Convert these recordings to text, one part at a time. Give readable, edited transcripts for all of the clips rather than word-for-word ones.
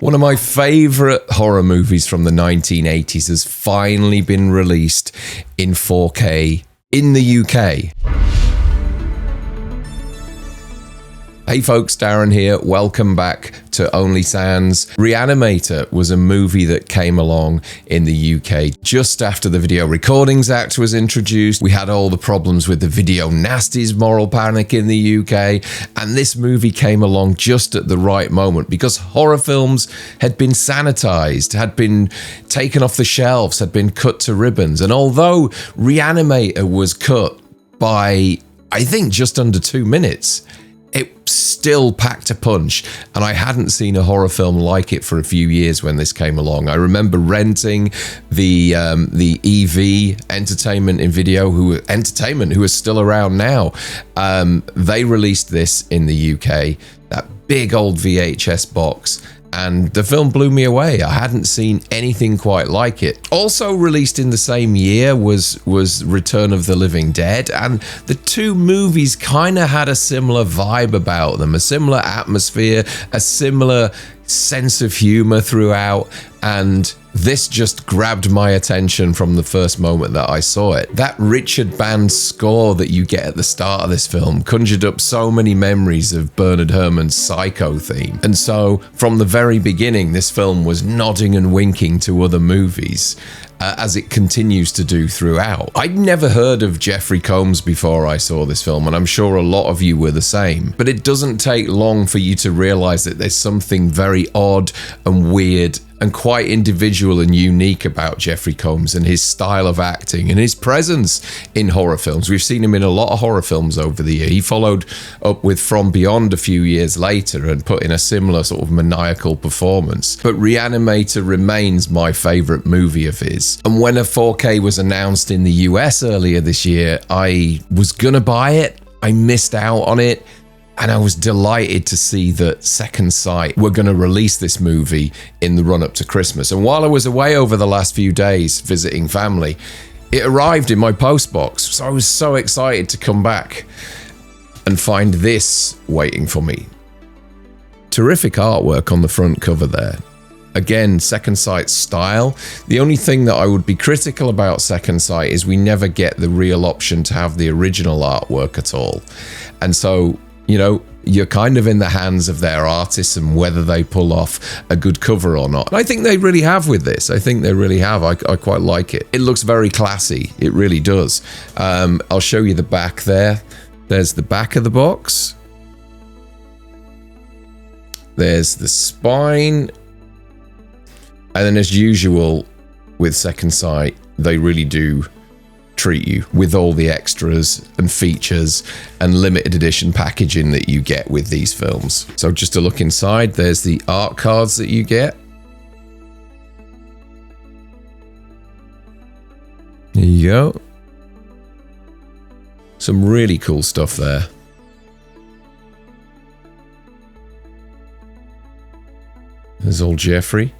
One of my favourite horror movies from the 1980s has finally been released in 4K in the UK. Hey folks, Darren here. Welcome back to Only Sounds. Re-Animator was a movie that came along in the UK just after the Video Recordings Act was introduced. We had all the problems with the Video Nasties moral panic in the UK, and this movie came along just at the right moment because horror films had been sanitized, had been taken off the shelves, had been cut to ribbons. And although Re-Animator was cut by, I think, just under 2 minutes, it still packed a punch, and I hadn't seen a horror film like it for a few years when this came along. I remember renting the EV Entertainment in Video, who are still around now. They released this in the UK, that big old VHS box, and the film blew me away. I hadn't seen anything quite like it. Also released in the same year was Return of the Living Dead, and the two movies kind of had a similar vibe about them, a similar atmosphere, a similar sense of humor throughout, and this just grabbed my attention from the first moment that I saw it. That Richard Band score that you get at the start of this film conjured up so many memories of Bernard Herrmann's Psycho theme. And so from the very beginning, this film was nodding and winking to other movies, as it continues to do throughout. I'd never heard of Jeffrey Combs before I saw this film, and I'm sure a lot of you were the same. But it doesn't take long for you to realize that there's something very odd and weird and quite individual and unique about Jeffrey Combs and his style of acting and his presence in horror films. We've seen him in a lot of horror films over the year. He followed up with From Beyond a few years later and put in a similar sort of maniacal performance. But Re-Animator remains my favourite movie of his. And when a 4K was announced in the US earlier this year, I was gonna buy it. I missed out on it. And I was delighted to see that Second Sight were going to release this movie in the run-up to Christmas. And while I was away over the last few days visiting family, it arrived in my postbox. So I was so excited to come back and find this waiting for me. Terrific artwork on the front cover there. Again, Second Sight style. The only thing that I would be critical about Second Sight is we never get the real option to have the original artwork at all. And so, you know, you're kind of in the hands of their artists and whether they pull off a good cover or not. And I think they really have with this. I think they really have. I quite like it. It looks very classy. It really does. I'll show you the back there. There's the back of the box. There's the spine. And then as usual with Second Sight, they really do treat you with all the extras and features and limited edition packaging that you get with these films. So just to look inside, there's the art cards that you get. There you go. Some really cool stuff there. There's old Jeffrey.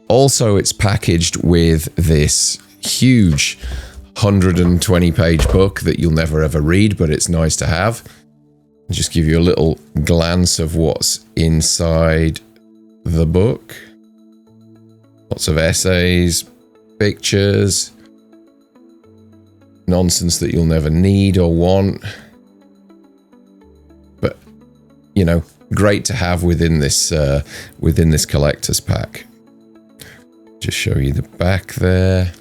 Also, it's packaged with this huge 120-page book that you'll never ever read, but it's nice to have. I'll just give you a little glance of what's inside the book. Lots of essays, pictures, nonsense that you'll never need or want. But, you know, great to have within this collector's pack. Just show you the back there.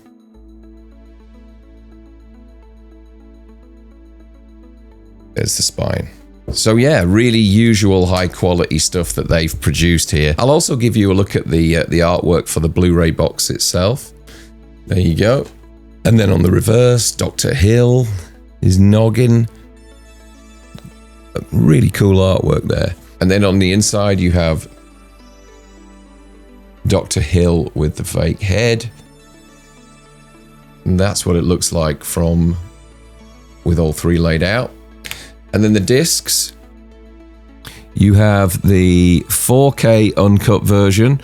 There's the spine. So yeah, really usual high quality stuff that they've produced here. I'll also give you a look at the artwork for the Blu-ray box itself. There you go. And then on the reverse, Dr. Hill, his noggin. Really cool artwork there. And then on the inside you have Dr. Hill with the fake head. And that's what it looks like from with all three laid out. And then the discs. You have the 4K uncut version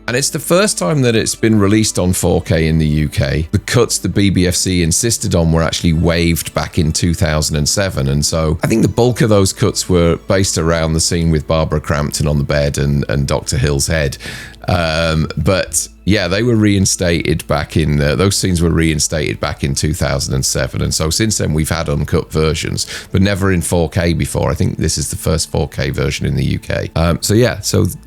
And it's the first time that it's been released on 4K in the UK. The cuts the BBFC insisted on were actually waived back in 2007. And so I think the bulk of those cuts were based around the scene with Barbara Crampton on the bed and Dr. Hill's head. But yeah, they were reinstated back in, those scenes were reinstated back in 2007. And so since then we've had uncut versions, but never in 4K before. I think this is the first 4K version in the UK.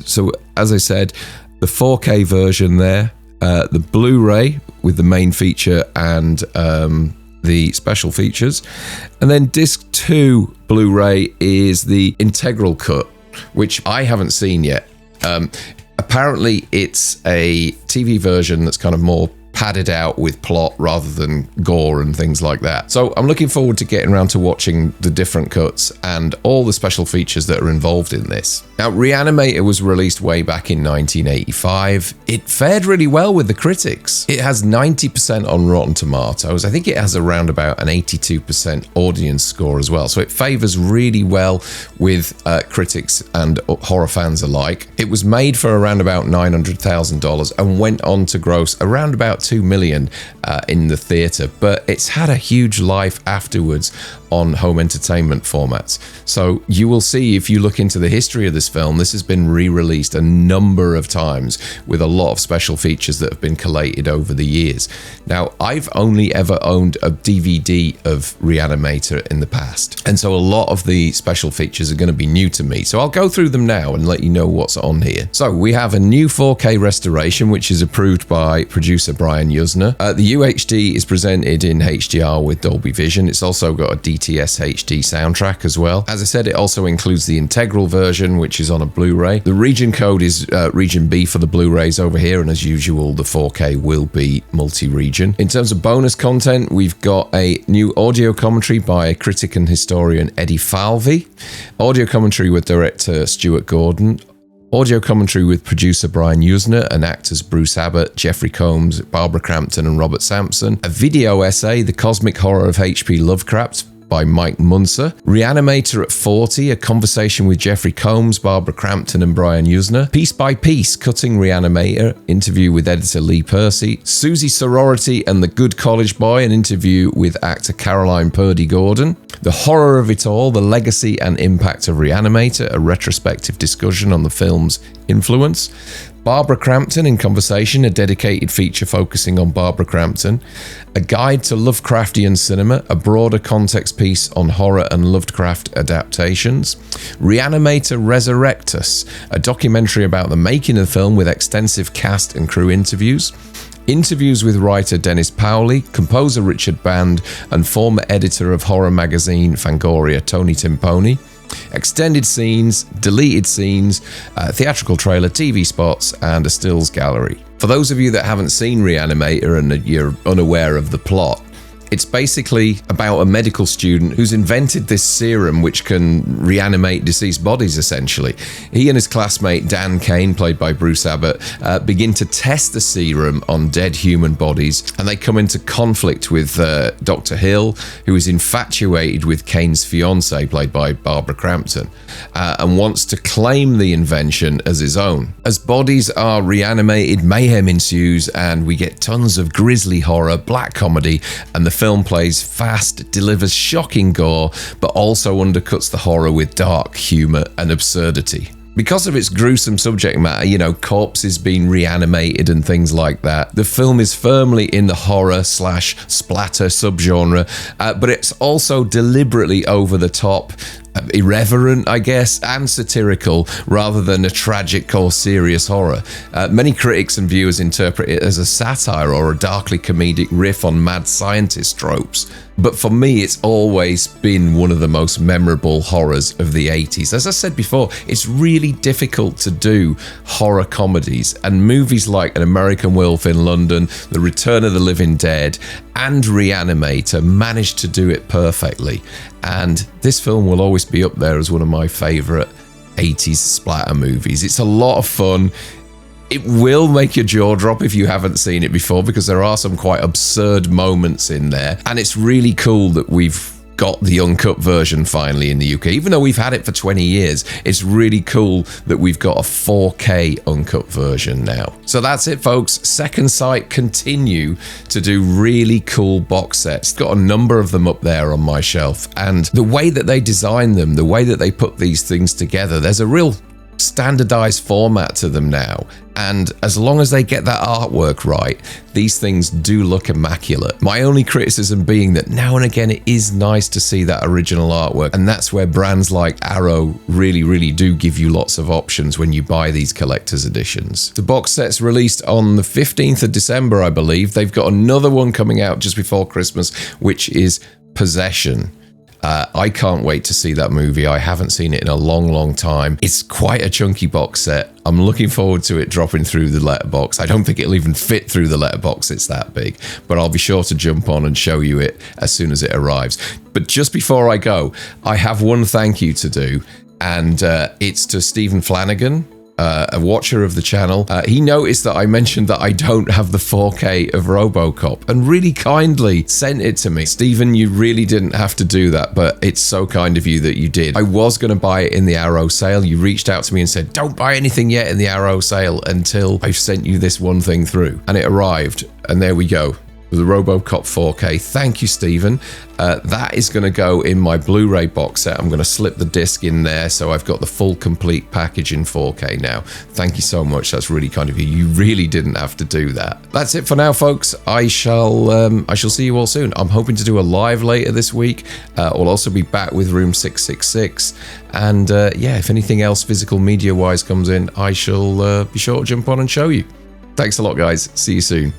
So as I said, the 4K version there, the Blu-ray with the main feature and the special features. And then disc 2 Blu-ray is the integral cut, which I haven't seen yet. Apparently it's a TV version that's kind of more padded out with plot rather than gore and things like that. So I'm looking forward to getting around to watching the different cuts and all the special features that are involved in this. Now, Re-Animator was released way back in 1985. It fared really well with the critics. It has 90% on Rotten Tomatoes. I think it has around about an 82% audience score as well. So it favors really well with critics and horror fans alike. It was made for around about $900,000 and went on to gross around about $2 million in the theatre, but it's had a huge life afterwards on home entertainment formats. So you will see, if you look into the history of this film, this has been re-released a number of times with a lot of special features that have been collated over the years. Now, I've only ever owned a DVD of Re-Animator in the past, and so a lot of the special features are going to be new to me. So I'll go through them now and let you know what's on here. So we have a new 4K restoration, which is approved by producer Brian Yuzna. The UHD is presented in HDR with Dolby Vision. It's also got a DTS HD soundtrack as well. As I said, it also includes the integral version, which is on a Blu-ray. The region code is region B for the Blu-rays over here, and as usual, the 4K will be multi-region. In terms of bonus content, we've got a new audio commentary by critic and historian Eddie Falvey, audio commentary with director Stuart Gordon, audio commentary with producer Brian Yuzna and actors Bruce Abbott, Jeffrey Combs, Barbara Crampton and Robert Sampson, a video essay, The Cosmic Horror of H.P. Lovecraft, by Mike Munzer, Re-Animator at 40, a conversation with Jeffrey Combs, Barbara Crampton and Brian Yuzna, Piece by Piece, Cutting Re-Animator, interview with editor Lee Percy, Susie Sorority and the Good College Boy, an interview with actor Caroline Purdy Gordon, The Horror of It All, The Legacy and Impact of Re-Animator, a retrospective discussion on the film's influence, Barbara Crampton in Conversation, a dedicated feature focusing on Barbara Crampton, a guide to Lovecraftian cinema, a broader context piece on horror and Lovecraft adaptations, Re-Animator Resurrectus, a documentary about the making of the film with extensive cast and crew interviews, interviews with writer Dennis Powley, composer Richard Band, and former editor of horror magazine Fangoria Tony Timponi, extended scenes, deleted scenes, theatrical trailer, TV spots, and a stills gallery. For those of you that haven't seen Re-Animator and you're unaware of the plot, it's basically about a medical student who's invented this serum which can reanimate deceased bodies, essentially. He and his classmate Dan Kane, played by Bruce Abbott, begin to test the serum on dead human bodies, and they come into conflict with Dr. Hill, who is infatuated with Kane's fiancée, played by Barbara Crampton, and wants to claim the invention as his own. As bodies are reanimated, mayhem ensues, and we get tons of grisly horror, black comedy, and the film plays fast, delivers shocking gore, but also undercuts the horror with dark humor and absurdity. Because of its gruesome subject matter, corpses being reanimated and things like that, the film is firmly in the horror/splatter subgenre, but it's also deliberately over the top, irreverent, I guess, and satirical rather than a tragic or serious horror. Many critics and viewers interpret it as a satire or a darkly comedic riff on mad scientist tropes. But for me, it's always been one of the most memorable horrors of the 80s. As I said before, it's really difficult to do horror comedies, and movies like An American Werewolf in London, The Return of the Living Dead, and Re-Animator managed to do it perfectly. And this film will always be up there as one of my favourite 80s splatter movies. It's a lot of fun. It will make your jaw drop if you haven't seen it before, because there are some quite absurd moments in there. And it's really cool that we've got the uncut version finally in the UK. Even though we've had it for 20 years, it's really cool that we've got a 4K uncut version now. So that's it, folks. Second Sight continue to do really cool box sets. Got a number of them up there on my shelf, and the way that they design them, the way that they put these things together, there's a real standardized format to them now, and as long as they get that artwork right, these things do look immaculate. My only criticism being that now and again it is nice to see that original artwork, and that's where brands like Arrow really do give you lots of options when you buy these collector's editions. The box set's released on the 15th of December, I believe. They've got another one coming out just before Christmas, which is Possession. I can't wait to see that movie. I haven't seen it in a long time. It's quite a chunky box set. I'm looking forward to it dropping through the letterbox. I don't think it'll even fit through the letterbox, it's that big, but I'll be sure to jump on and show you it as soon as it arrives. But just before I go, I have one thank you to do, and it's to Stephen Flanagan, a watcher of the channel. He noticed that I mentioned that I don't have the 4K of RoboCop and really kindly sent it to me. Stephen, you really didn't have to do that, but it's so kind of you that you did. I was going to buy it in the Arrow sale. You reached out to me and said, don't buy anything yet in the Arrow sale until I've sent you this one thing through. And it arrived, and there we go. The RoboCop 4K. Thank you, Stephen. That is going to go in my Blu-ray box set. I'm going to slip the disc in there, so I've got the full complete package in 4K now. Thank you so much. That's really kind of you. You really didn't have to do that. That's it for now, folks. I shall see you all soon. I'm hoping to do a live later this week. We'll also be back with Room 666. And yeah, if anything else physical media-wise comes in, I shall be sure to jump on and show you. Thanks a lot, guys. See you soon.